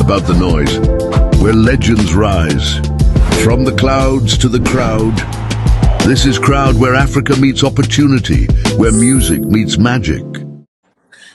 about the noise, where legends rise. From the clouds to the crowd, this is Ckrowd, where Africa meets opportunity, where music meets magic.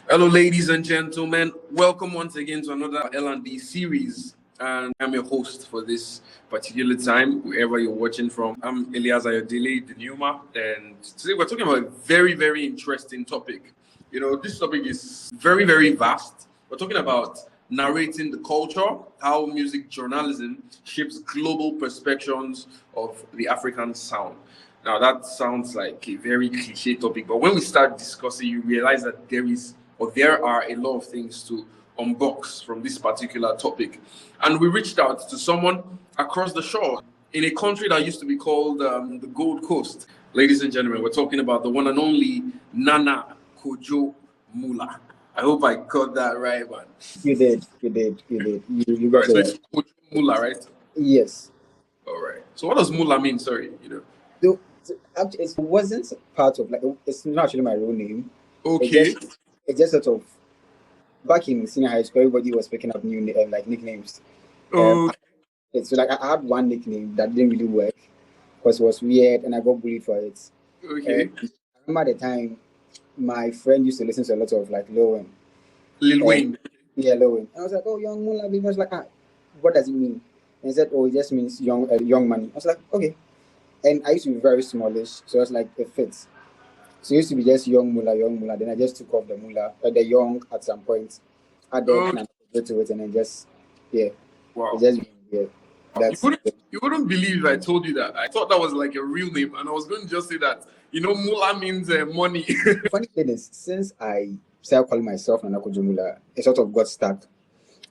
Hello, ladies and gentlemen. Welcome once again to another L&D series. And I'm your host for this particular time, wherever you're watching from. I'm Elias Ayodele, the Numa, and today we're talking about a very, very interesting topic. You know, this topic is very, very vast. We're talking about narrating the culture, how music journalism shapes global perceptions of the African sound. Now, that sounds like a very cliche topic, but when we start discussing, you realize that there are a lot of things to unbox from this particular topic. And we reached out to someone across the shore in a country that used to be called the Gold Coast. Ladies and gentlemen, we're talking about the one and only Nana Kojo Mula. I hope I got that right, man. You did. You got Right, so it it's right. Kojo Mula, right? Yes. All right. So what does Mula mean? Sorry, So, it wasn't part of, like, it's not actually my real name. Okay. It just sort of, back in senior high school, everybody was picking up new nicknames. Okay. So like I had one nickname that didn't really work because it was weird and I got bullied for it. Okay. I remember at the time, my friend used to listen to a lot of like Lil Wayne. Lil Wayne. Yeah, Lil Wayne. And I was like, oh, Young Mula. He was like, what does it mean? And he said, oh, it just means young money. I was like, okay. And I used to be very smallish, so I was like, it fits. So it used to be just Young Mula. Then I just took off the Mula, the young at some point. Added to it, and then just, yeah. Wow. Just, yeah. You wouldn't believe if I told you that. I thought that was like a real name, and I was going to just say that, Mula means money. The funny thing is, since I started calling myself Nana Kojo Mula, it sort of got stuck.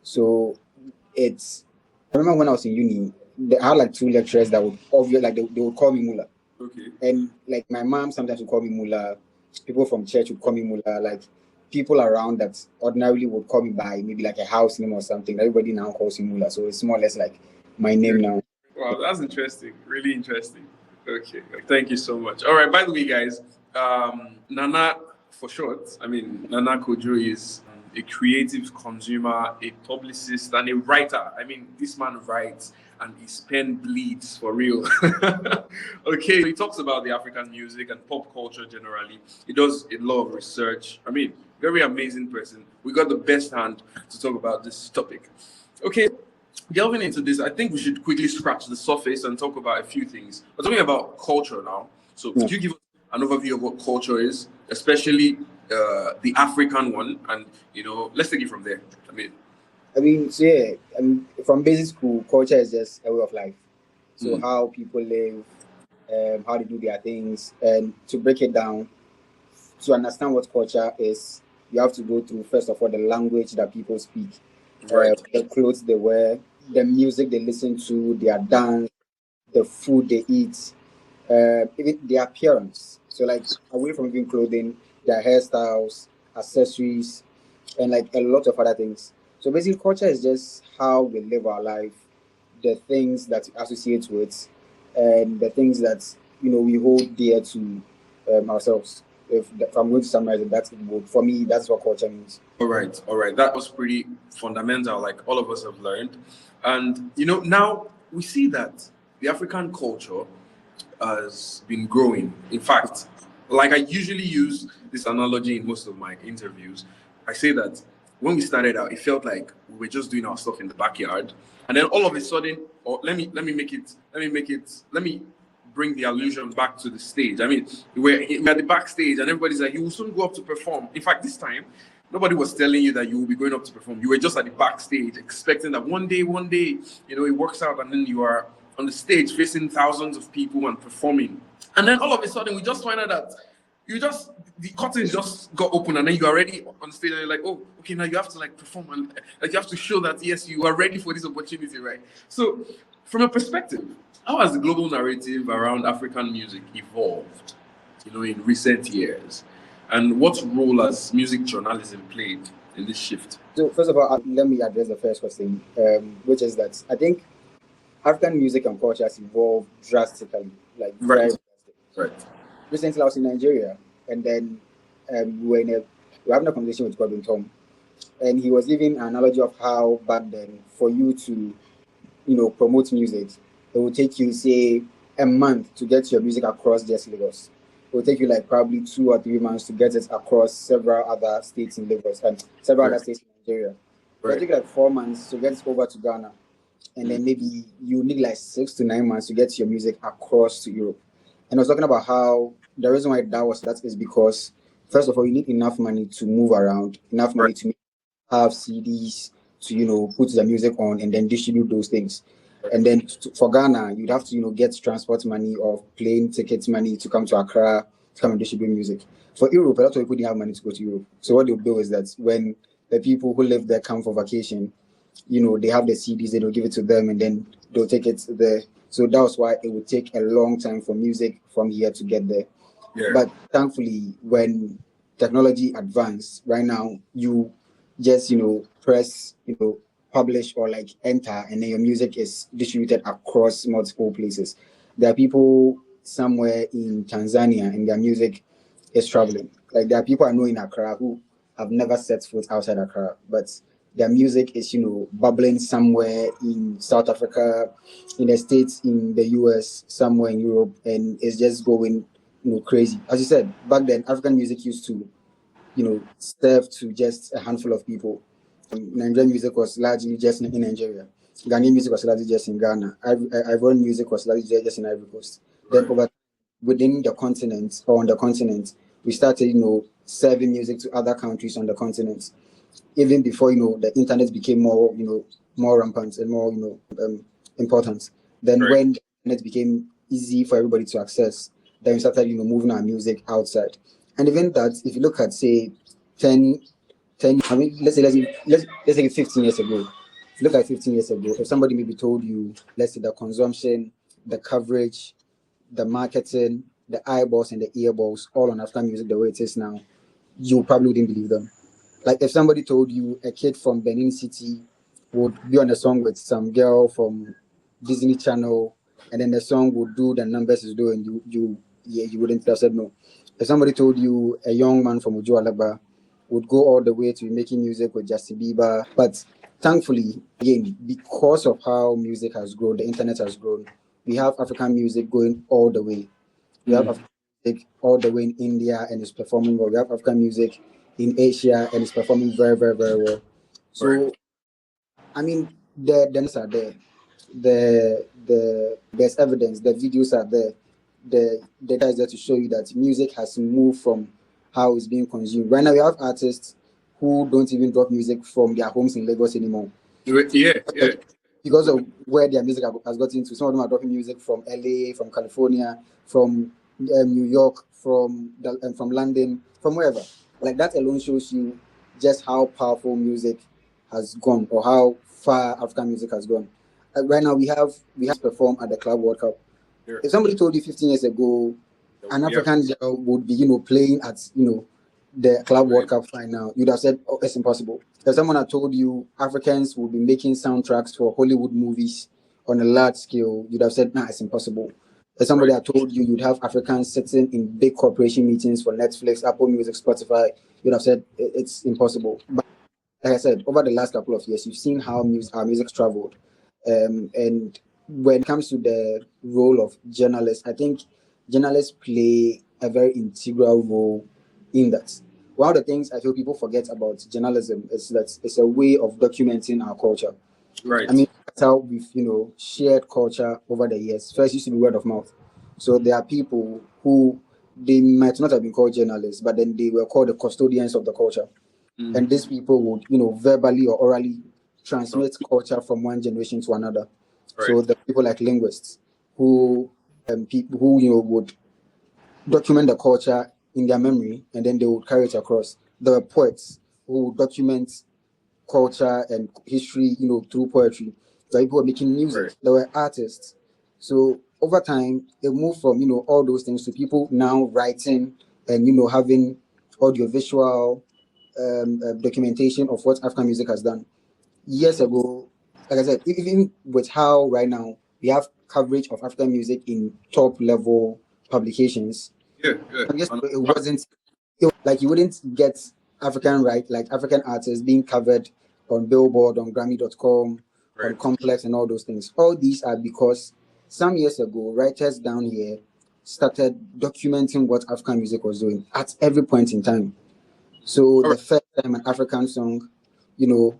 So I remember when I was in uni, I had like two lecturers that would they would call me Mula. Okay. And like my mom sometimes would call me Mula. People from church would call me Mula. Like people around that ordinarily would call me by maybe like a house name or something. Everybody now calls me Mula. So it's more or less like my name now. Wow, that's interesting. Really interesting. Okay. Thank you so much. All right. By the way, guys, Nana, for short, Nana Kojo is a creative consumer, a publicist, and a writer. This man writes and his pen bleeds for real. Okay, he talks about the African music and pop culture generally. He does a lot of research. Very amazing person. We got the best hand to talk about this topic. Okay, delving into this, I think we should quickly scratch the surface and talk about a few things. We're talking about culture now. So could you give us an overview of what culture is, especially the African one, and let's take it from there. From basic school, culture is just a way of life. So how people live, how they do their things, and to break it down, to understand what culture is, you have to go through first of all the language that people speak, the clothes they wear, the music they listen to, their dance, the food they eat, even their appearance. So like away from even clothing, their hairstyles, accessories, and like a lot of other things. So basically, culture is just how we live our life, the things that we associate with, and the things that we hold dear to ourselves. If I'm going to summarize it, for me, that's what culture means. All right. That was pretty fundamental, like all of us have learned. And now we see that the African culture has been growing. In fact, like I usually use this analogy in most of my interviews. I say that when we started out, it felt like we were just doing our stuff in the backyard, and then all of a sudden, let me bring the allusion back to the stage. We're at the backstage, and everybody's like, "You will soon go up to perform." In fact, this time, nobody was telling you that you will be going up to perform. You were just at the backstage, expecting that one day, it works out, and then you are on the stage facing thousands of people and performing. And then all of a sudden, we just find out that the curtains just got open, and then you're already on stage, and you're like, oh, okay, now you have to like perform, and like you have to show that yes, you are ready for this opportunity, right? So, from a perspective, how has the global narrative around African music evolved, in recent years, and what role has music journalism played in this shift? So, first of all, let me address the first question, which is that I think African music and culture has evolved drastically, like very drastic. Right. Recently, I was in Nigeria, and then we were having a conversation with Tom, And he was giving an analogy of how back then, for you to, promote music, it will take you, say, a month to get your music across just Lagos. It will take you like probably 2 or 3 months to get it across several other states in Lagos and several other Right. states in Nigeria. It will Right. take like 4 months to get it over to Ghana. And then maybe you need like 6 to 9 months to get your music across to Europe. And I was talking about how the reason why that is because, first of all, you need enough money to move around, enough Right. money to have CDs to put the music on and then distribute those things. And then for Ghana, you'd have to get transport money or plane tickets money to come to Accra to come and distribute music. For Europe, a lot of people didn't have money to go to Europe. So what they'll do is that when the people who live there come for vacation, they have the CDs, they'll give it to them and then they'll take it there. So that was why it would take a long time for music from here to get there. Yeah. But thankfully, when technology advanced, right now you just press publish or like enter, and then your music is distributed across multiple places. There are people somewhere in Tanzania and their music is traveling. Like there are people I know in Accra who have never set foot outside Accra, but their music is bubbling somewhere in South Africa, in the States, in the US, somewhere in Europe, and it's just going crazy. As you said, back then African music used to serve to just a handful of people. Nigerian music was largely just in Nigeria. Ghanaian music was largely just in Ghana. Ivorian music was largely just in Ivory Coast. Then Right. over within the continent or on the continent, we started serving music to other countries on the continent. Even before the internet became more more rampant and more important. Then Right. when the internet became easy for everybody to access, then we started moving our music outside. And even that, if you look at say 10 I mean, let's say 15 years ago. If you look at 15 years ago, if somebody maybe told you, let's say the consumption, the coverage, the marketing, the eyeballs and the earballs all on African music the way it is now, you probably wouldn't believe them. Like if somebody told you a kid from Benin City would be on a song with some girl from Disney Channel, and then the song would do the numbers it's doing, you wouldn't have said no. If somebody told you a young man from Ojo Alaba would go all the way to making music with Justin Bieber, but thankfully, again, because of how music has grown, the internet has grown, we have African music going all the way. We have African music all the way in India and it's performing well. We have African music in Asia and it's performing very, very, very well. So, Right. I mean, the numbers are there. There's evidence. The videos are there. The data is there to show you that music has moved from how it's being consumed. Right now, we have artists who don't even drop music from their homes in Lagos anymore Yeah. Yeah. because of where their music has gotten to. Some of them are dropping music from LA, from California, from New York, from London, from wherever. Like that alone shows you just how powerful music has gone or how far African music has gone. Right now, we have performed at the Club World Cup. Yeah. If somebody told you 15 years ago an Yeah. African girl would be playing at the Club World Right. Cup final, you'd have said, "Oh, it's impossible." If someone had told you Africans would be making soundtracks for Hollywood movies on a large scale, you'd have said, "Nah, it's impossible." If somebody Right. had told you you'd have Africans sitting in big corporation meetings for Netflix, Apple Music, Spotify, you'd have said it's impossible. But like I said, over the last couple of years, you've seen how our music's traveled. And when it comes to the role of journalists, I think journalists play a very integral role in that. One of the things I feel people forget about journalism is that it's a way of documenting our culture. Right. I mean, that's how we've shared culture over the years. First used to be word of mouth. So there are people who they might not have been called journalists, but then they were called the custodians of the culture. And these people would verbally or orally transmit culture from one generation to another. Right. So the people like linguists who people who would document the culture in their memory and then they would carry it across. There were poets who would document culture and history through poetry. There were people making music. Right. There were artists. So over time it moved from all those things to people now writing and having audiovisual documentation of what African music has done. Years ago, like I said, even with how right now we have coverage of African music in top level publications, Yeah. Yeah. I guess it wasn't like you wouldn't get African African artists being covered on Billboard, on Grammy.com, on Right. Complex, and all those things. All these are because some years ago, writers down here started documenting what African music was doing at every point in time. So All the right. first time an African song, you know,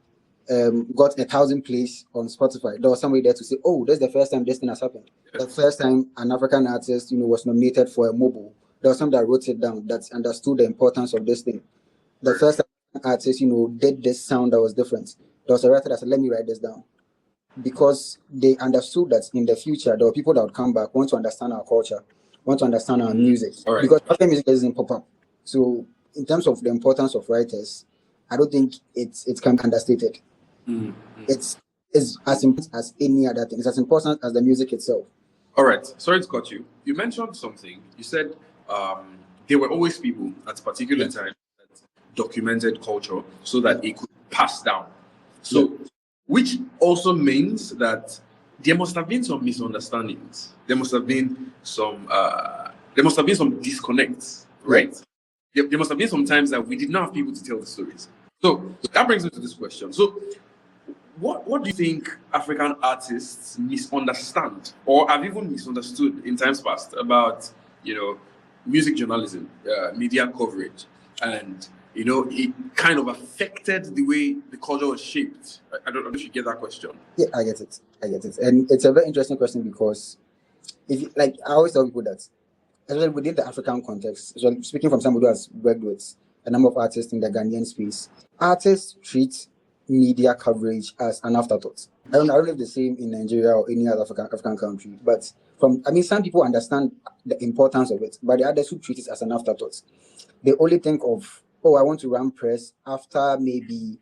got 1,000 plays on Spotify, there was somebody there to say, "Oh, that's the first time this thing has happened." The first time an African artist, was nominated for a mobile, there was some that wrote it down that understood the importance of this thing. The Right. first time an artist, did this sound that was different, there was a writer that said, "Let me write this down," because they understood that in the future there were people that would come back, want to understand our culture, want to understand our music, All right. because African music doesn't pop up. So in terms of the importance of writers, I don't think it can be understated. Mm. It's as important as any other thing. It's as important as the music itself. All right. Sorry to cut you. You mentioned something. You said there were always people at a particular time that documented culture so that it could pass down. So, which also means that there must have been some misunderstandings. There must have been some. There must have been some disconnects, right? There must have been some times that we did not have people to tell the stories. So that brings me to this question. So, what do you think African artists misunderstand or have even misunderstood in times past about, music journalism, media coverage, and it kind of affected the way the culture was shaped? I don't know if you get that question. Yeah, I get it. And it's a very interesting question because if you, like I always tell people that, especially within the African context, so speaking from somebody who has worked with a number of artists in the Ghanaian space, artists treat media coverage as an afterthought. I don't know if the same in Nigeria or any other African country, but some people understand the importance of it, but the others who treat it as an afterthought. They only think of, oh, I want to run press after maybe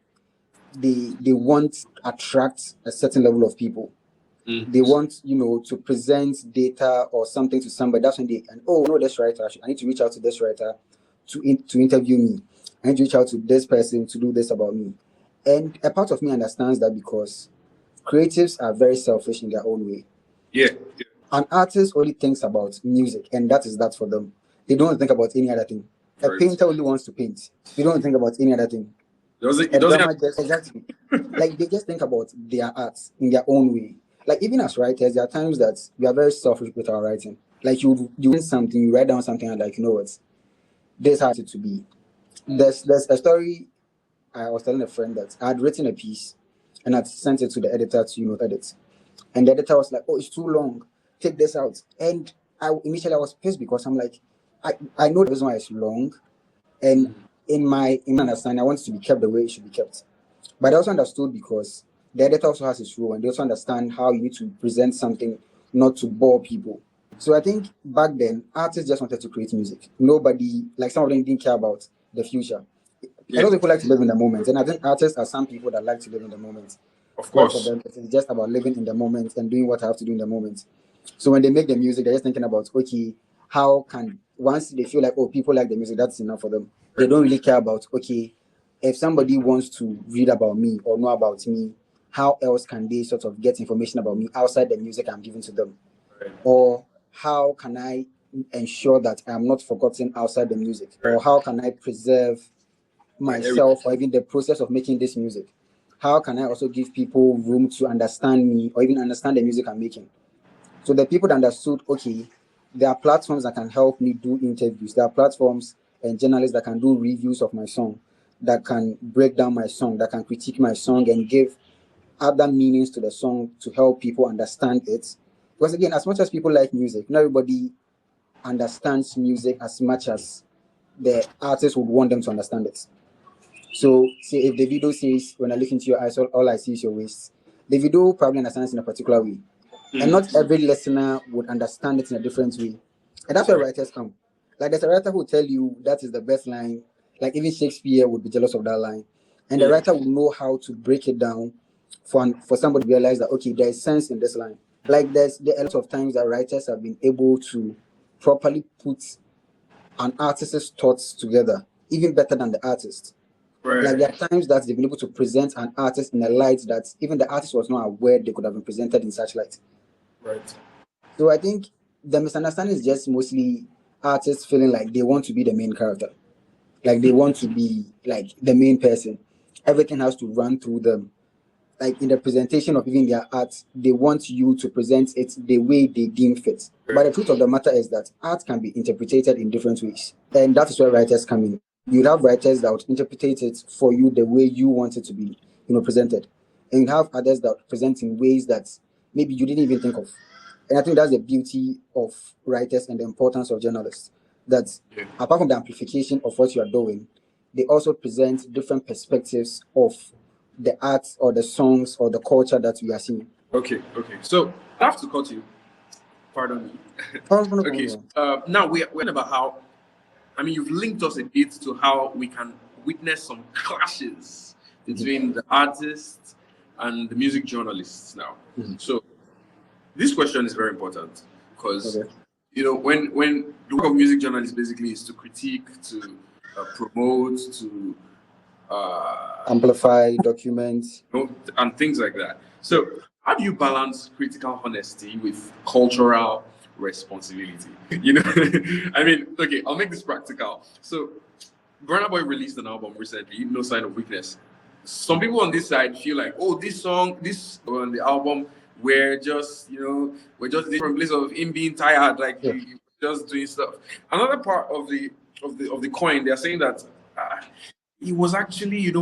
they want to attract a certain level of people. They want, to present data or something to somebody. That's when I know this writer. I need to reach out to this writer to interview me. I need to reach out to this person to do this about me. And a part of me understands that because creatives are very selfish in their own way. Yeah. An artist only thinks about music, and that is that for them. They don't think about any other thing. A Right. painter only wants to paint. They don't think about any other thing. It A doesn't drummer have, just exactly like they just think about their art in their own way. Like even as writers, there are times that we are very selfish with our writing. Like you write something, you write down something, and like what, this has it to be. There's a story I was telling a friend that I had written a piece and I'd sent it to the editor to edit, and the editor was like, "Oh, it's too long. Take this out." And initially I was pissed because I'm like, I know the reason why it's long, and in my understanding, I want it to be kept the way it should be kept. But I also understood because the editor also has its role and they also understand how you need to present something not to bore people. So I think back then, artists just wanted to create music. Nobody, like some of them didn't care about the future. A lot of people like to live in the moment. And I think artists are some people that like to live in the moment. of Well, for course. them, it's just about living in the moment and doing what I have to do in the moment. So when they make the music, they're just thinking about, okay, how can, once they feel like, oh, people like the music, that's enough for them. They don't really care about, okay, if somebody wants to read about me or know about me, how else can they sort of get information about me outside the music I'm giving to them? Right. Or how can I ensure that I'm not forgotten outside the music? Or how can I preserve myself or even the process of making this music? How can I also give people room to understand me or even understand the music I'm making? So the people that understood, okay, there are platforms that can help me do interviews. There are platforms and journalists that can do reviews of my song, that can break down my song, that can critique my song and give other meanings to the song to help people understand it. Because again, as much as people like music, not everybody understands music as much as the artist would want them to understand it. So, say if the video says, "When I look into your eyes, all I see is your waist," the video probably understands in a particular way. And not every listener would understand it in a different way. And that's where writers come. Like there's a writer who will tell you that is the best line. Like even Shakespeare would be jealous of that line. And the writer will know how to break it down for somebody to realize that, okay, there is sense in this line. Like there are a lot of times that writers have been able to properly put an artist's thoughts together, even better than the artist. Like there are times that they've been able to present an artist in a light that even the artist was not aware they could have been presented in such light. Right. So I think the misunderstanding is just mostly artists feeling like they want to be the main character. Like they want to be like the main person. Everything has to run through them. Like in the presentation of even their art, they want you to present it the way they deem fit. But the truth of the matter is that art can be interpreted in different ways. And that is where writers come in. You have writers that would interpret it for you the way you want it to be, presented. And you have others that present in ways that maybe you didn't even think of. And I think that's the beauty of writers and the importance of journalists. That apart from the amplification of what you are doing, they also present different perspectives of the art or the songs or the culture that we are seeing. Okay. So I have to cut you. Pardon me. Oh, no, Okay. So, now we're about how, I mean, you've linked us a bit to how we can witness some clashes between the artists and the music journalists now. So this question is very important because, when the work of music journalists basically is to critique, to promote, to amplify, document, and things like that. So how do you balance critical honesty with cultural responsibility? I mean, okay, I'll make this practical. So Burna Boy released an album recently, No Sign of Weakness. Some people on this side feel like, oh, this on the album, we're just different place of him being tired, like you just doing stuff. Another part of the coin, they're saying that he was actually,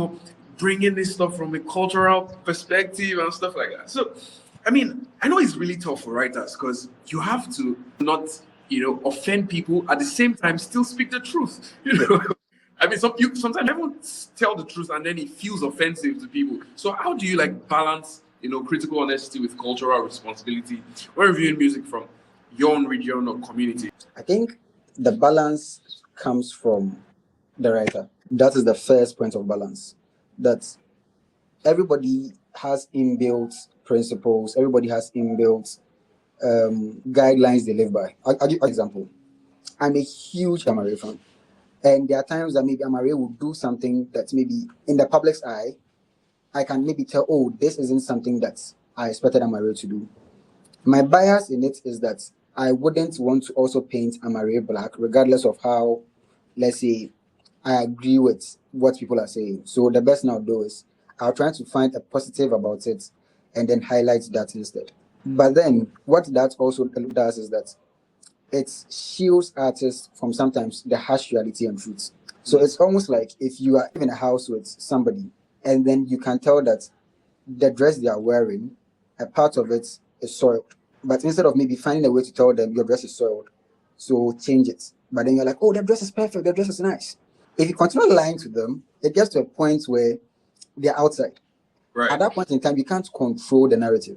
bringing this stuff from a cultural perspective and stuff like that. So, I mean, I know it's really tough for writers because you have to not, offend people at the same time, still speak the truth. I mean, sometimes everyone tell the truth and then it feels offensive to people. So how do you balance, critical honesty with cultural responsibility when reviewing music from your own region or community? I think the balance comes from the writer. That is the first point of balance. That everybody has inbuilt principles. Everybody has inbuilt guidelines they live by. I'll give an example. I'm a huge Amare fan. And there are times that maybe Amare will do something that maybe in the public's eye, I can maybe tell, oh, this isn't something that I expected Amare to do. My bias in it is that I wouldn't want to also paint Amare black, regardless of how, let's say, I agree with what people are saying. So the best now do is I'll try to find a positive about it and then highlight that instead. But then what that also does is that it shields artists from sometimes the harsh reality and truth. So it's almost like if you are in a house with somebody and then you can tell that the dress they are wearing, a part of it is soiled. But instead of maybe finding a way to tell them your dress is soiled, so change it. But then you're like, oh, the dress is perfect, the dress is nice. If you continue lying to them, it gets to a point where they're outside. Right. At that point in time, you can't control the narrative.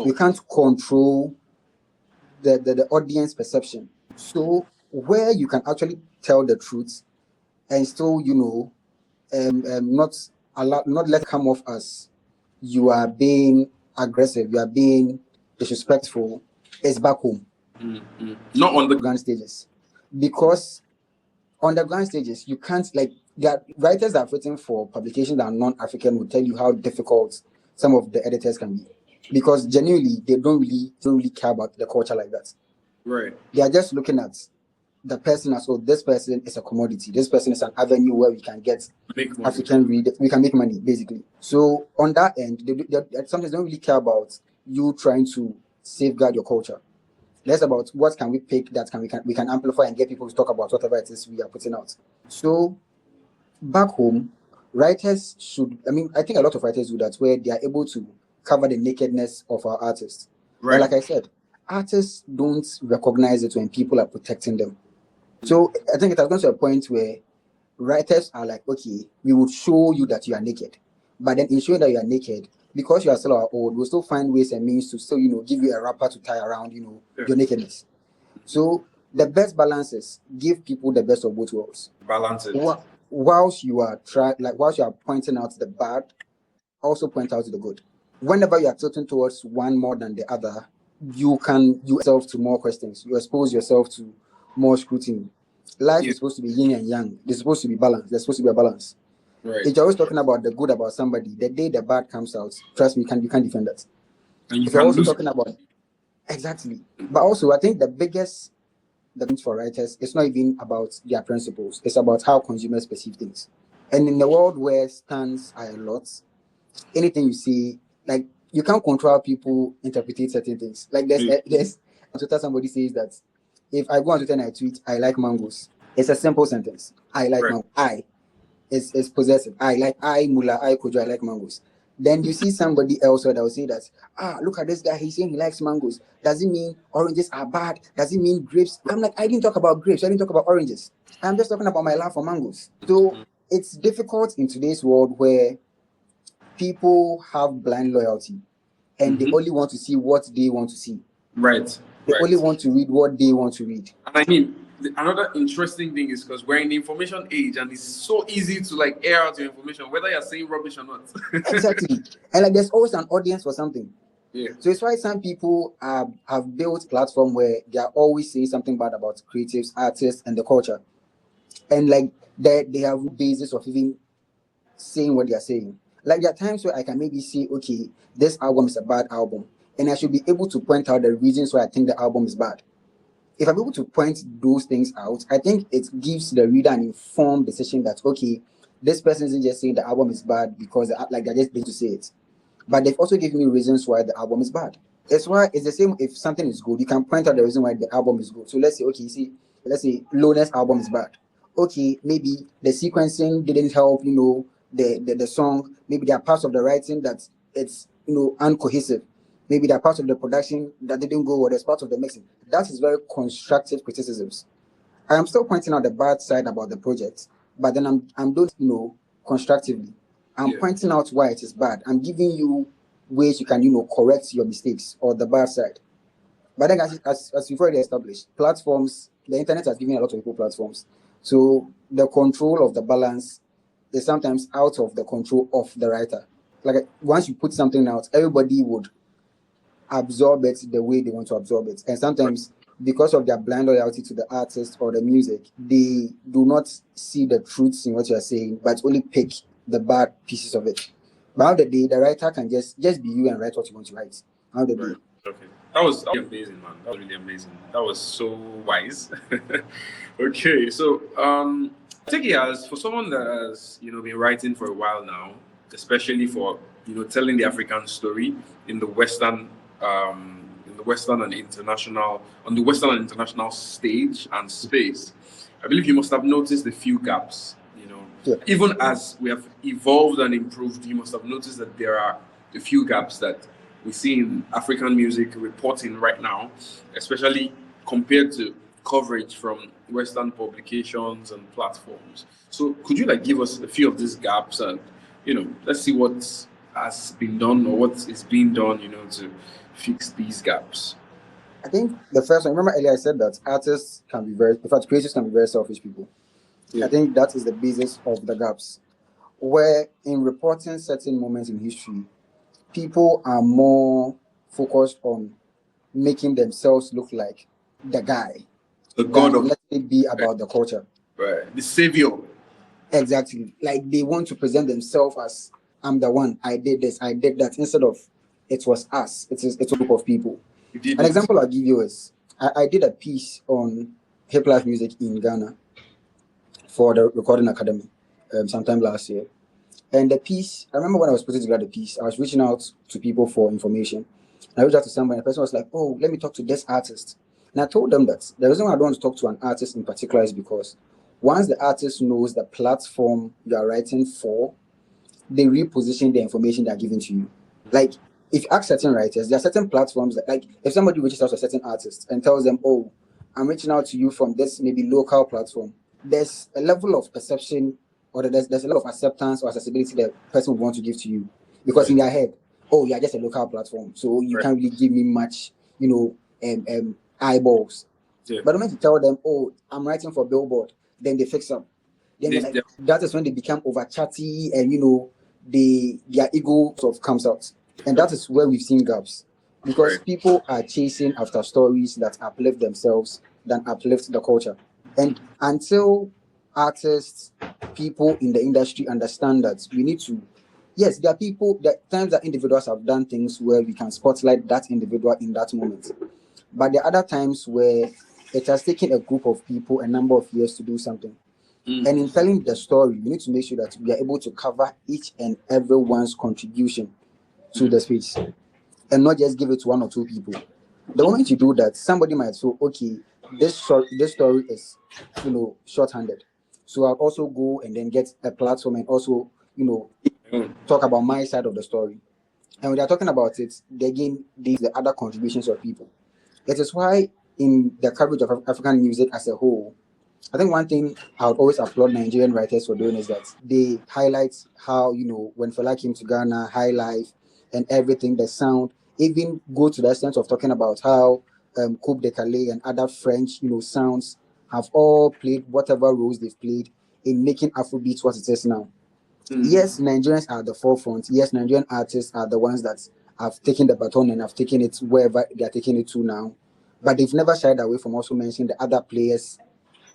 You can't control the audience perception. So where you can actually tell the truth and still, not let it come off as you are being aggressive, you are being disrespectful, is back home. Not on the grand stages. Because on the grand stages, you can't there are writers that have written for publications that are non-African will tell you how difficult some of the editors can be. Because genuinely they don't really care about the culture like that. Right. They are just looking at the person as, oh, this person is a commodity. This person is an avenue where we can get African readers. We can make money, basically. So on that end, they sometimes don't really care about you trying to safeguard your culture. Less about what can we pick that we can amplify and get people to talk about whatever it is we are putting out. So back home, writers should, I think a lot of writers do that, where they are able to cover the nakedness of our artists. Right. But like I said, artists don't recognize it when people are protecting them. So I think it has gone to a point where writers are like, okay, we will show you that you are naked. But then in showing that you are naked, because you are still our old, we'll still find ways and means to still, give you a wrapper to tie around, your nakedness. So the best balance is give people the best of both worlds. Balance it. Whilst you are pointing out the bad, also point out the good. Whenever you are tilting towards one more than the other, you yourself to more questions. You expose yourself to more scrutiny. Life is supposed to be yin and yang. There's supposed to be balance. There's supposed to be a balance. Right. If you're always talking about the good about somebody, the day the bad comes out, trust me, you can't defend that. And if you're also talking about exactly. But also, I think the biggest the things for writers, it's not even about their principles. It's about how consumers perceive things. And in the world where stands are a lot, anything you see, like you can't control how people interpret certain things. Like there's on Twitter somebody says that if I go on Twitter and I tweet, I like mangoes. It's a simple sentence. I like mangoes. I is possessive. I Mula, I Kojo, I like mangoes. Then you see somebody else that will say that, look at this guy, he's saying he likes mangoes. Does it mean oranges are bad? Does it mean grapes? I'm like, I didn't talk about grapes, I didn't talk about oranges. I'm just talking about my love for mangoes. So it's difficult in today's world where people have blind loyalty and they only want to see what they want to see. Right. They only want to read what they want to read. And I mean, another interesting thing is because we're in the information age and it's so easy to like air out your information, whether you're saying rubbish or not. Exactly. And like there's always an audience for something. Yeah. So it's why some people have built a platform where they are always saying something bad about creatives, artists, and the culture. And like they have no basis of even saying what they are saying. Like there are times where I can maybe say, okay, this album is a bad album, and I should be able to point out the reasons why I think the album is bad. If I'm able to point those things out, I think it gives the reader an informed decision that, okay, this person isn't just saying the album is bad because like they're just being to say it, but they've also given me reasons why the album is bad. It's why it's the same. If something is good, you can point out the reason why the album is good. So let's say, okay, let's say Lone's album is bad. Okay, maybe the sequencing didn't help, the song. Maybe there are parts of the writing that it's uncohesive. Maybe there are parts of the production that didn't go well. There's parts of the mixing. That is very constructive criticisms. I am still pointing out the bad side about the project, but then I'm doing constructively. I'm pointing out why it is bad. I'm giving you ways you can correct your mistakes or the bad side. But then as you've already established, platforms, the internet has given a lot of people platforms. So the control of the balance is sometimes out of the control of the writer. Like once you put something out, everybody would absorb it the way they want to absorb it. And sometimes because of their blind loyalty to the artist or the music, they do not see the truths in what you're saying, but only pick the bad pieces of it. But end of the day, the writer can just be you and write what you want to write. End of the day. Okay. That was amazing, man. That was really amazing. That was so wise. Okay, so I think for someone that has been writing for a while now, especially for telling the African story in the Western and international stage and space, I believe you must have noticed a few gaps. Even as we have evolved and improved, you must have noticed that there are a few gaps that we see in African music reporting right now, especially compared to coverage from Western publications and platforms. So could you give us a few of these gaps and let's see what has been done or what is being done to fix these gaps? I think the first one, remember earlier I said that creators can be very selfish people. I think that is the basis of the gaps, where in reporting certain moments in history, people are more focused on making themselves look like the guy, the god of, let it be about the culture, right? The savior. Exactly. Like they want to present themselves as, I'm the one, I did this, I did that, instead of it was us, it's a group of people. An example I'll give you is I did a piece on hip life music in Ghana for the Recording Academy sometime last year. And the piece, I remember when I was putting together the piece, I was reaching out to people for information. And I reached out to somebody, and the person was like, oh, let me talk to this artist. And I told them that the reason why I don't want to talk to an artist in particular is because once the artist knows the platform you are writing for, they reposition the information they are giving to you. Like, if you ask certain writers, there are certain platforms that, like, if somebody reaches out to a certain artist and tells them, oh, I'm reaching out to you from this maybe local platform, there's a level of perception or there's a lot of acceptance or accessibility that person would want to give to you. Because in their head, oh, you're just a local platform, so you can't really give me much, eyeballs. Yeah. But the moment you tell them, oh, I'm writing for Billboard, then they fix up. Then that is when they become over chatty and, their ego sort of comes out. And that is where we've seen gaps. Because people are chasing after stories that uplift themselves than uplift the culture. And until artists, people in the industry understand that we need to, yes, there are times that individuals have done things where we can spotlight that individual in that moment. But there are other times where it has taken a group of people a number of years to do something. And in telling the story, you need to make sure that we are able to cover each and everyone's contribution to the space and not just give it to one or two people. The moment you do that, somebody might say, okay, this story is, short-handed. So I'll also go and then get a platform and also, talk about my side of the story. And when they're talking about it, again, these the other contributions of people. It is why in the coverage of African music as a whole, I think one thing I would always applaud Nigerian writers for doing is that they highlight how, when Fela came to Ghana, High Life, and everything, the sound, even go to the extent of talking about how Coupe de Calais and other French, sounds have all played whatever roles they've played in making Afrobeat what it is now. Yes, Nigerians are the forefront. Yes, Nigerian artists are the ones that have taken the baton and have taken it wherever they are taking it to now. But they've never shied away from also mentioning the other players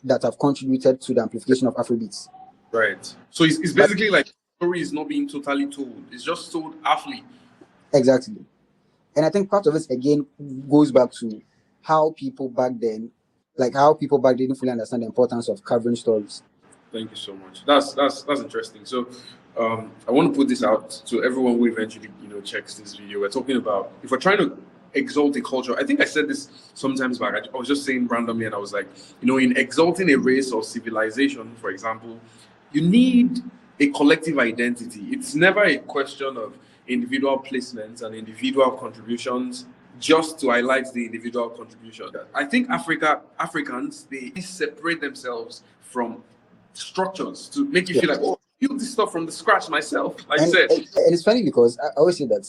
that have contributed to the amplification of Afrobeats. Right. So it's basically like the story is not being totally told. It's just told halfly. Exactly. And I think part of it again goes back to how people back then didn't fully understand the importance of covering stories. Thank you so much. That's interesting. So I want to put this out to everyone who eventually checks this video. We're talking about if we're trying to exalt a culture. I think I said this sometimes back. I was just saying randomly, and I was like, in exalting a race or civilization, for example, you need a collective identity. It's never a question of individual placements and individual contributions just to highlight the individual contribution. I think Africans, they separate themselves from structures to make you feel like, oh, I built this stuff from the scratch myself, like you said. And it's funny because I always say that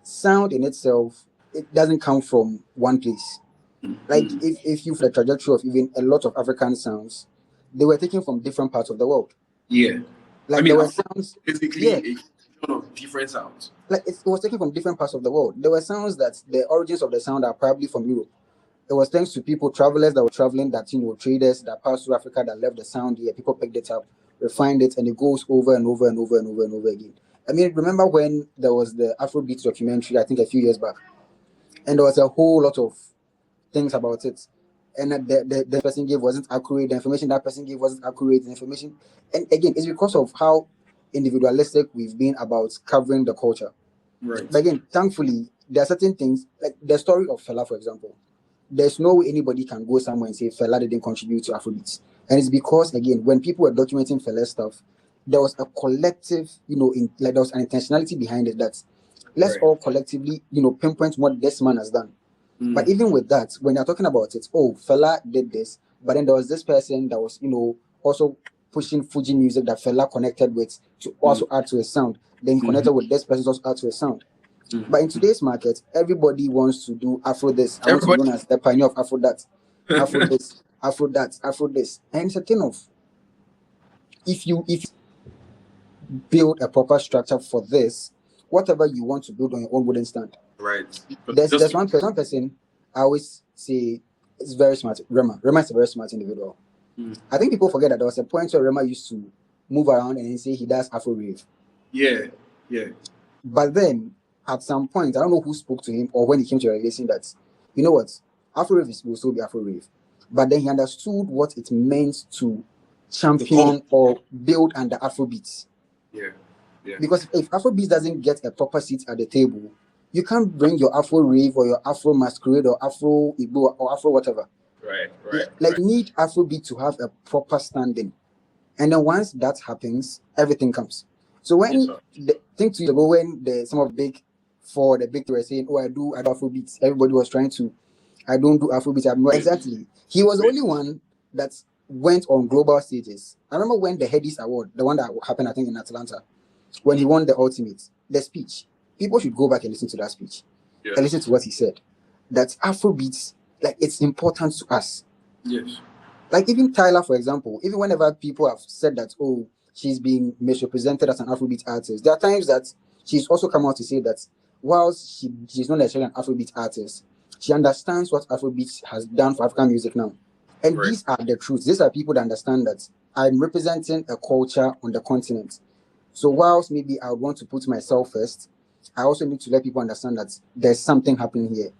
sound in itself, it doesn't come from one place. Like if you the trajectory of even a lot of African sounds, they were taken from different parts of the world. Yeah. Like there were sounds basically a of different sounds. Like it was taken from different parts of the world. There were sounds that the origins of the sound are probably from Europe. It was thanks to travelers that were traveling, that traders that passed through Africa that left the sound here. People picked it up, refined it, and it goes over and over and over and over and over again. I mean, remember when there was the Afrobeat documentary, I think a few years back, and there was a whole lot of things about it. And the person gave wasn't accurate. The information that person gave wasn't accurate. The information, and again, it's because of how individualistic we've been about covering the culture. Right. But again, thankfully, there are certain things like the story of Fela, for example. There's no way anybody can go somewhere and say Fela didn't contribute to Afrobeats, and it's because again, when people were documenting Fela's stuff, there was a collective, there was an intentionality behind it that let's all collectively, pinpoint what this man has done. But even with that, when you're talking about it, oh, Fela did this, but then there was this person that was, also pushing Fuji music that Fela connected with to also add to his sound. Then he connected with this person to also add to his sound. But in today's market, everybody wants to do Afro this. I want to be known as the pioneer of Afro that. Afro this, Afro that, Afro this. And it's a thing of if you build a proper structure for this, whatever you want to build on your own wouldn't stand. Right. There's one person I always say is very smart. Rema is a very smart individual. I think people forget that there was a point where Rema used to move around and say he does Afro rave. Yeah. But then at some point, I don't know who spoke to him or when he came to a realization that, you know what, Afro rave will still be Afro rave. But then he understood what it meant to champion or build under Afrobeats. Yeah. Because if Afrobeats doesn't get a proper seat at the table, you can't bring your Afro rave or your Afro masquerade or Afro Igbo or Afro whatever. Right. You need Afrobeat to have a proper standing. And then once that happens, everything comes. So when think 2 years ago when some of the big three were saying, oh, I do Afrobeats, everybody was trying to, I don't do Afrobeats. Exactly. He was the only one that went on global stages. I remember when the Headies Award, the one that happened, I think, in Atlanta, when he won the Ultimate, the speech. People should go back and listen to that speech and listen to what he said. That Afrobeats, it's important to us. Yes. Like even Tyler, for example, even whenever people have said that, oh, she's being misrepresented as an Afrobeat artist, there are times that she's also come out to say that whilst she's not necessarily an Afrobeat artist, she understands what Afrobeat has done for African music now. And these are the truths. These are people that understand that I'm representing a culture on the continent. So whilst maybe I would want to put myself first, I also need to let people understand that there's something happening here.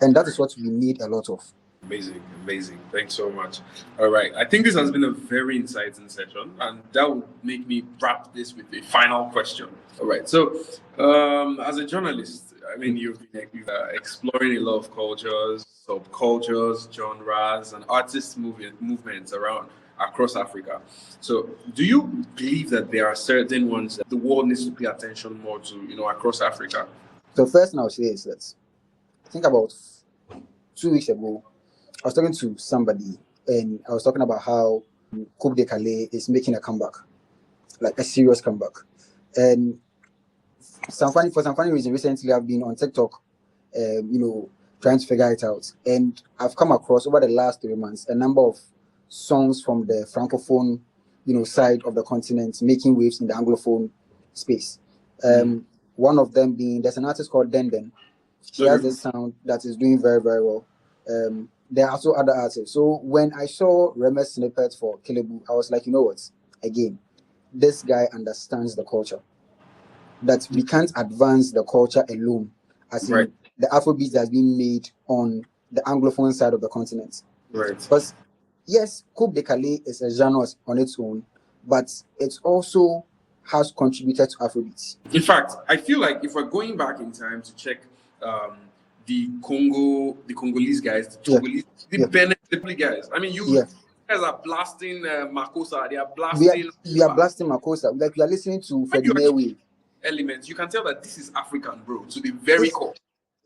And that is what we need a lot of. Amazing, amazing. Thanks so much. All right. I think this has been a very exciting session, and that would make me wrap this with a final question. All right. So, as a journalist, I mean, you've been exploring a lot of cultures, subcultures, genres, and movements around across Africa. So, do you believe that there are certain ones that the world needs to pay attention more to, across Africa? So first, now say is that I think about 2 weeks ago, I was talking to somebody, and I was talking about how Coupe de Calais is making a comeback, like a serious comeback. And for some funny reason, recently I've been on TikTok, trying to figure it out. And I've come across over the last 3 months a number of songs from the francophone, side of the continent making waves in the anglophone space. One of them being, there's an artist called Denden. She has this sound that is doing very, very well. There are also other artists. So when I saw Reme's snippet for Kelebu, I was like, you know what? Again, this guy understands the culture. That we can't advance the culture alone, as in the Afrobeat that's been made on the Anglophone side of the continent. Right. Because yes, Coupe de Calais is a genre on its own, but it also has contributed to Afrobeat. In fact, I feel like if we're going back in time to check the Congolese guys, the Benin guys. I mean, you guys are blasting Makosa. They are blasting. We are blasting Makosa. Like we are listening to Freddie Mercury elements. You can tell that this is African, bro. To the very core.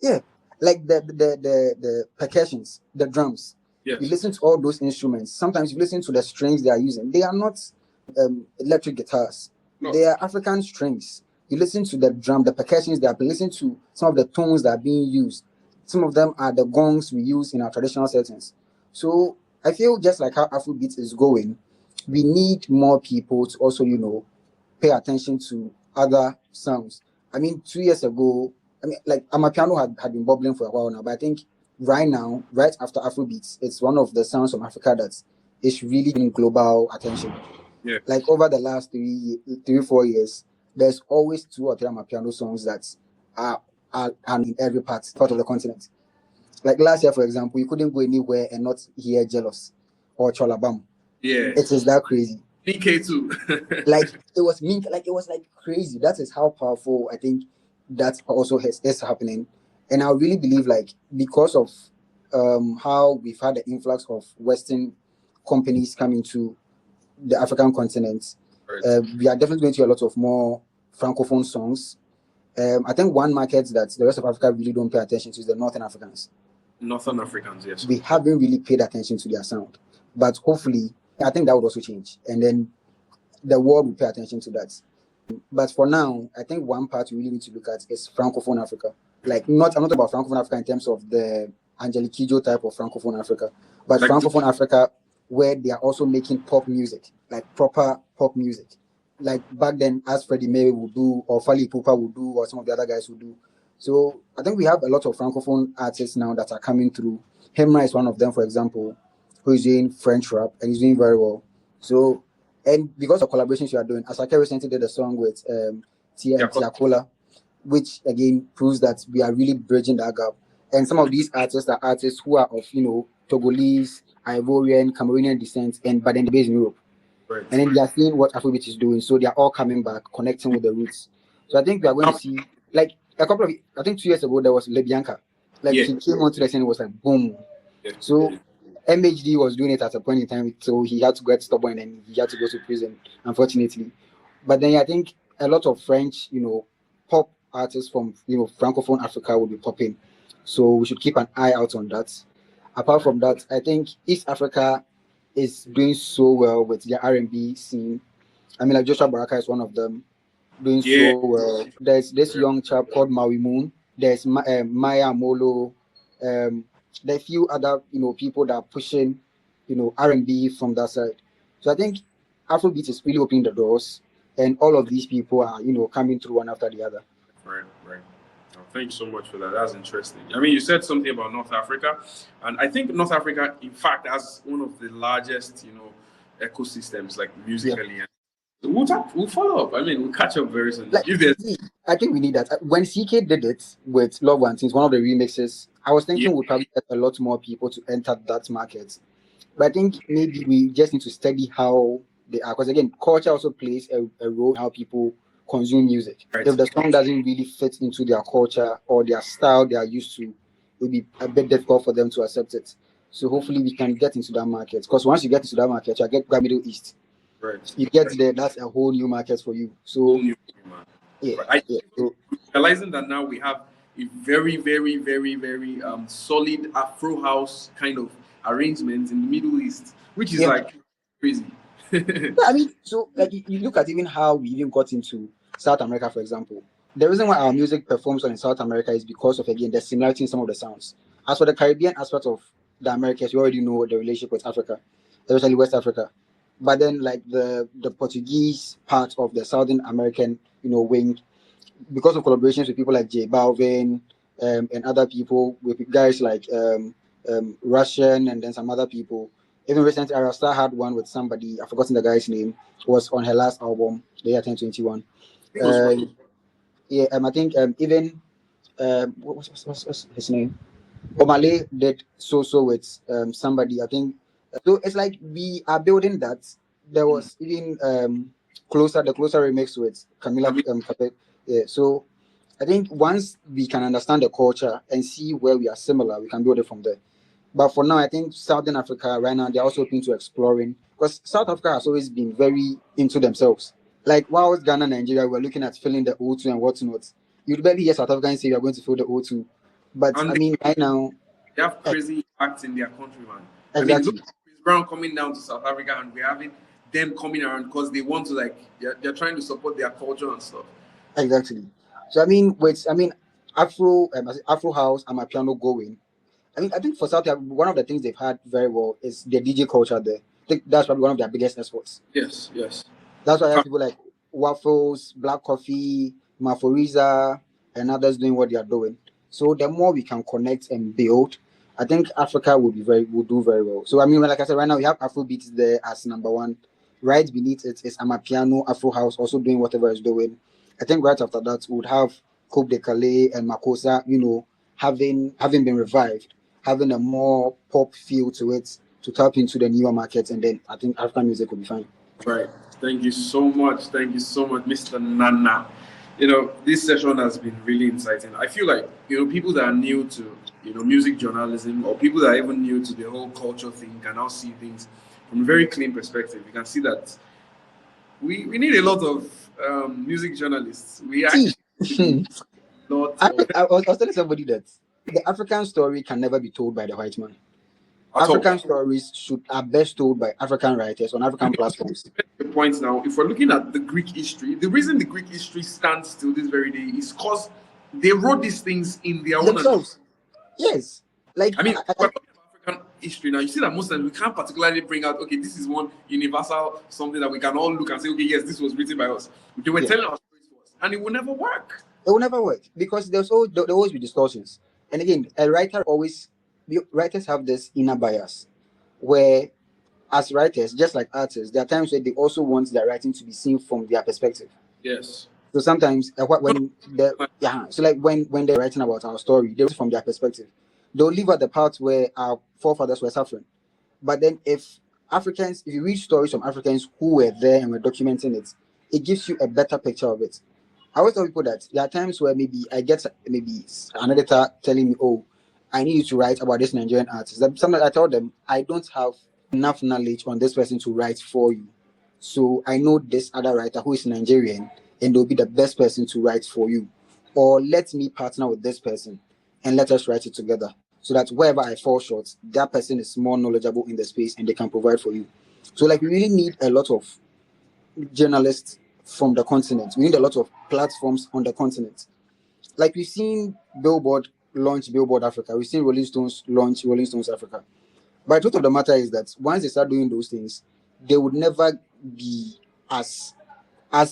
Yeah, like the percussions, the drums. Yes. You listen to all those instruments. Sometimes you listen to the strings they are using. They are not electric guitars. No. They are African strings. You listen to the drum, the percussions they are playing. Listen to some of the tones that are being used. Some of them are the gongs we use in our traditional settings. So I feel just like how Afrobeat is going, we need more people to also, pay attention to other sounds. I mean, 2 years ago, like Amapiano had been bubbling for a while now, but I think right now, right after Afrobeats, it's one of the sounds from Africa that is really getting global attention. Yeah. Like over the last 4 years, there's always 2 or 3 Amapiano songs that are in every part of the continent. Like last year, for example, you couldn't go anywhere and not hear Jealous or Cholabam. Yeah. It is that crazy. PK too. Like it was crazy. That is how powerful I think that also is happening. And I really believe, like, because of how we've had the influx of Western companies coming to the African continent, we are definitely going to hear a lot of more Francophone songs. I think one market that the rest of Africa really don't pay attention to is the Northern Africans. Northern Africans, yes. We haven't really paid attention to their sound. But hopefully, I think that would also change. And then the world will pay attention to that. But for now, I think one part we really need to look at is Francophone Africa. Like, I'm not about Francophone Africa in terms of the Angelique Kidjo type of Francophone Africa, but like Francophone Africa where they are also making pop music, like proper pop music. Like back then, as Freddie Mercury would do, or Fally Ipupa would do, or some of the other guys would do. So I think we have a lot of Francophone artists now that are coming through. Hemra is one of them, for example, who is doing French rap and he's doing very well. So, and because of collaborations you are doing, Asake recently did a song with Tiakola, which again proves that we are really bridging that gap. And some of these artists are artists who are of, Togolese, Ivorian, Cameroonian descent, but then they're based in Europe. Right. And then they are seeing what Afrobeat is doing, so they are all coming back, connecting with the roots. So I think we are going to see, like I think 2 years ago there was Lebianca. Like he came onto the scene, it was like boom. Yeah. So MHD was doing it at a point in time, so he had to get stubborn and he had to go to prison, unfortunately. But then I think a lot of French, pop artists from Francophone Africa will be popping. So we should keep an eye out on that. Apart from that, I think East Africa is doing so well with their R&B scene. I mean, like Joshua Baraka is one of them, doing so well. There's this young chap called Maui Moon. There's Maya Molo. There are a few other people that are pushing R&B from that side. So I think Afrobeat is really opening the doors, and all of these people are coming through one after the other. Right. Oh, thanks so much for that. That's interesting. I mean, you said something about North Africa, and I think North Africa, in fact, has one of the largest, ecosystems, like musically. Yeah. So we'll follow up. I mean, we'll catch up very soon. Like, I think we need that. When CK did it with Love One Things, one of the remixes, I was thinking Yeah. we'd probably get a lot more people to enter that market. But I think maybe we just need to study how they are. Because again, culture also plays a role in how people consume music. Right. If the song doesn't really fit into their culture or their style they are used to, it will be a bit difficult for them to accept it. So hopefully we can get into that market. Because once you get into that market, you get Middle East. Right. You get there, that's a whole new market for you. Whole So new man. yeah, Right. yeah. So Realizing that now we have a very, very, very, very solid Afro house kind of arrangement in the Middle East, which is yeah. like crazy. Yeah, I mean, so like you look at even how we even got into South America, for example. The reason why our music performs well in South America is because of again the similarity in some of the sounds. As for the Caribbean aspect of the Americas, you already know the relationship with Africa, especially West Africa. But then like the Portuguese part of the Southern American, wing, because of collaborations with people like J Balvin, and other people, with guys like Russian and then some other people. Even recently, Arasta had one with somebody, I've forgotten the guy's name, was on her last album, the year 1021. It was fun. Yeah, I think even, what's his name? Omale did so with somebody, I think. So it's like we are building that. There was even the closer remix with I Camila mean, Capet. Yeah, so I think once we can understand the culture and see where we are similar, we can build it from there. But for now, I think Southern Africa right now they're also open to exploring because South Africa has always been very into themselves. Like while Ghana, Nigeria were looking at filling the O2 and whatnot, you'd barely hear South Africans say we are going to fill the O2. But I and mean, right now, they have eh, crazy impacts in their country, man. I mean, look exactly, at Chris Brown coming down to South Africa, and we're having them coming around because they want to like they're trying to support their culture and stuff. exactly. So I mean, Afro House and my piano going. I think for South Africa, one of the things they've had very well is the DJ culture there. I think that's probably one of their biggest exports. Yes, yes. That's why I have people like Waffles, Black Coffee, Maforiza, and others doing what they are doing. So the more we can connect and build, I think Africa will do very well. So I mean, like I said, right now we have Afrobeats there as number one. Right beneath it is Amapiano, Afro House, also doing whatever it's doing. I think right after that we would have Coupe de Calais and Makosa, having been revived, having a more pop feel to it to tap into the newer markets, and then I think African music will be fine. Right. Thank you so much. Thank you so much, Mr. Nana. This session has been really exciting. I feel like, people that are new to, music journalism or people that are even new to the whole culture thing can now see things from a very clean perspective. You can see that we need a lot of music journalists. We actually need a lot of I was telling somebody that the African story can never be told by the white man. at all. African stories are best told by African writers on African platforms. The point now, if we're looking at the Greek history, the reason the Greek history stands till this very day is because they wrote these things in their own. Themselves. Yes. Like I mean, we're talking about African history now. You see that most times we can't particularly bring out, okay, this is one universal something that we can all look and say, okay, yes, this was written by us. They were yeah, telling our stories to us, and it will never work. it will never work because there always be distortions. And again, writers have this inner bias where as writers, just like artists, there are times where they also want their writing to be seen from their perspective. Yes. So sometimes when they're writing about our story, they're from their perspective. They'll leave out the part where our forefathers were suffering. But then if you read stories from Africans who were there and were documenting it, it gives you a better picture of it. I always tell people that there are times where maybe I get maybe an editor telling me, "Oh, I need you to write about this Nigerian artist." Sometimes I tell them I don't have enough knowledge on this person to write for you. So I know this other writer who is Nigerian and they'll be the best person to write for you. Or let me partner with this person and let us write it together. So that wherever I fall short, that person is more knowledgeable in the space and they can provide for you. So like we really need a lot of journalists from the continent. We need a lot of platforms on the continent. Like we've seen Billboard launch Billboard Africa. We've seen Rolling Stones launch Rolling Stones Africa. But the truth of the matter is that once they start doing those things, they would never be as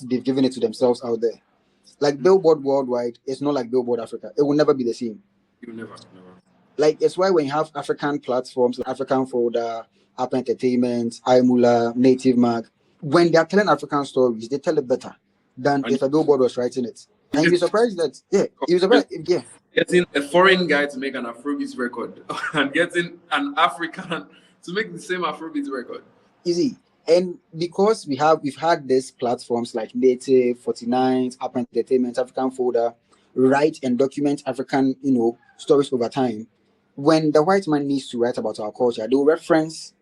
they've given it to themselves out there. Like Billboard Worldwide, it's not like Billboard Africa. It will never be the same. You never. Like it's why when you have African platforms, like African Folder, App Entertainment, iMula, Native Mag, when they are telling African stories, they tell it better than And if a Billboard was writing it. And you'd be surprised that you'd be surprised Getting a foreign guy to make an Afrobeat record and getting an African to make the same Afrobeat record. Easy. And because we've had these platforms like Native, 49, App Entertainment, African Folder, write and document African, stories over time. When the white man needs to write about our culture, they will reference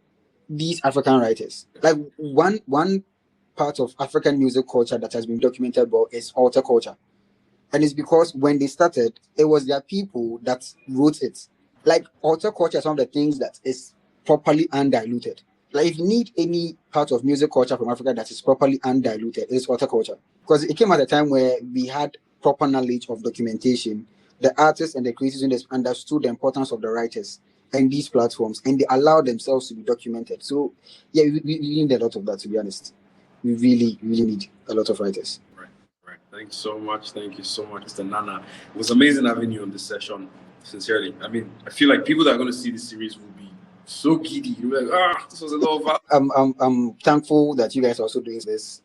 these African writers. Like one part of African music culture that has been documented well is altar culture. And it's because when they started, it was their people that wrote it. Like altar culture is one of the things that is properly undiluted. Like if you need any part of music culture from Africa that is properly undiluted, it's altar culture. Because it came at a time where we had proper knowledge of documentation. The artists and the creators understood the importance of the writers and these platforms, and they allowed themselves to be documented. So yeah, we need a lot of that, to be honest. We really, really need a lot of writers. Right. Thanks so much. Thank you so much, Mr. Nana. It was amazing having you on this session. Sincerely, I mean, I feel like people that are going to see this series will be so giddy. You'll be like, this was a lot of. I'm thankful that you guys are also doing this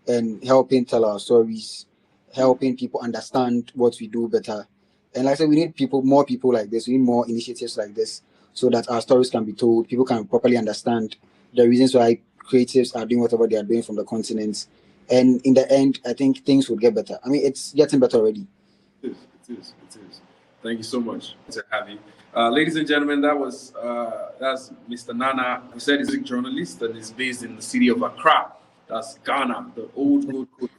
and helping tell our stories, helping people understand what we do better. And like I said, we need more people like this. We need more initiatives like this so that our stories can be told. People can properly understand the reasons why creatives are doing whatever they are doing from the continent. And in the end, I think things will get better. I mean, it's getting better already. It is. Thank you so much to have you. Ladies and gentlemen, that's Mr. Nana, who said he's a journalist and is based in the city of Accra. That's Ghana, the old gold coast,